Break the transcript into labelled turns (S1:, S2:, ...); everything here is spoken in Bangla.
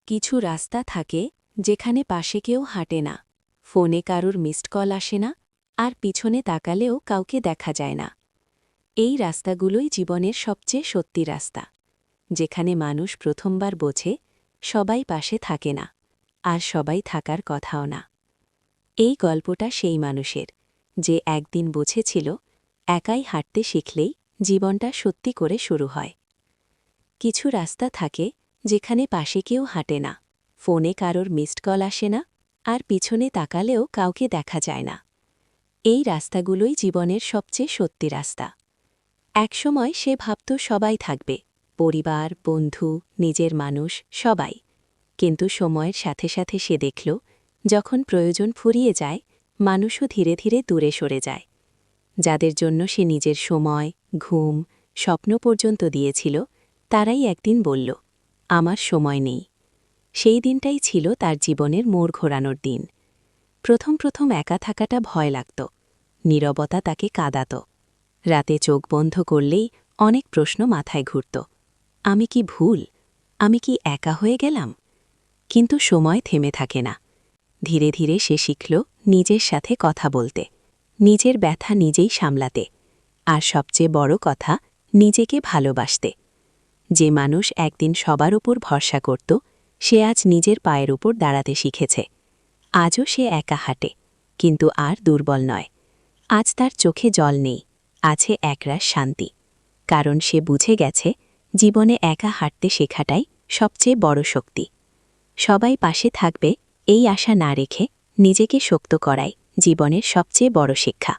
S1: কিছু রাস্তা থাকে যেখানে পাশে কেউ হাঁটে না, ফোনে কারুর মিসড কল আসে না, আর পিছনে তাকালেও কাউকে দেখা যায় না। এই রাস্তাগুলোই জীবনের সবচেয়ে সত্যি রাস্তা, যেখানে মানুষ প্রথমবার বোঝে সবাই পাশে থাকে না, আর সবাই থাকার কথাও না। এই গল্পটা সেই মানুষের, যে একদিন বুঝেছিল একাই হাঁটতে শিখলেই জীবনটা সত্যি করে শুরু হয়। কিছু রাস্তা থাকে যেখানে পাশে কেউ হাঁটে না, ফোনে কারোর মিসড কল আসে না, আর পিছনে তাকালেও কাউকে দেখা যায় না। এই রাস্তাগুলোই জীবনের সবচেয়ে সত্যি রাস্তা। একসময় সে ভাবত সবাই থাকবে, পরিবার, বন্ধু, নিজের মানুষ, সবাই। কিন্তু সময়ের সাথে সাথে সে দেখল, যখন প্রয়োজন ফুরিয়ে যায়, মানুষও ধীরে ধীরে দূরে সরে যায়। যাদের জন্য সে নিজের সময়, ঘুম, স্বপ্ন পর্যন্ত দিয়েছিল, তারাই একদিন বলল, আমার সময় নেই। সেই দিনটাই ছিল তার জীবনের মোড় ঘোরানোর দিন। প্রথম প্রথম একা থাকাটা ভয় লাগত, নীরবতা তাকে কাঁদাত। রাতে চোখ বন্ধ করলেই অনেক প্রশ্ন মাথায় ঘুরত। আমি কি ভুল? আমি কি একা হয়ে গেলাম? কিন্তু সময় থেমে থাকে না। ধীরে ধীরে সে শিখল নিজের সাথে কথা বলতে, নিজের ব্যথা নিজেই সামলাতে, আর সবচেয়ে বড় কথা, নিজেকে ভালোবাসতে। যে মানুষ একদিন সবার উপর ভরসা করত, সে আজ নিজের পায়ের উপর দাঁড়াতে শিখেছে। আজও সে একা হাঁটে, কিন্তু আর দুর্বল নয়। আজ তার চোখে জল নেই, আছে একরাশ শান্তি। কারণ সে বুঝে গেছে, জীবনে একা হাঁটতে শেখাটাই সবচেয়ে বড় শক্তি। সবাই পাশে থাকবে এই আশা না রেখে নিজেকে শক্ত করাই জীবনের সবচেয়ে বড় শিক্ষা।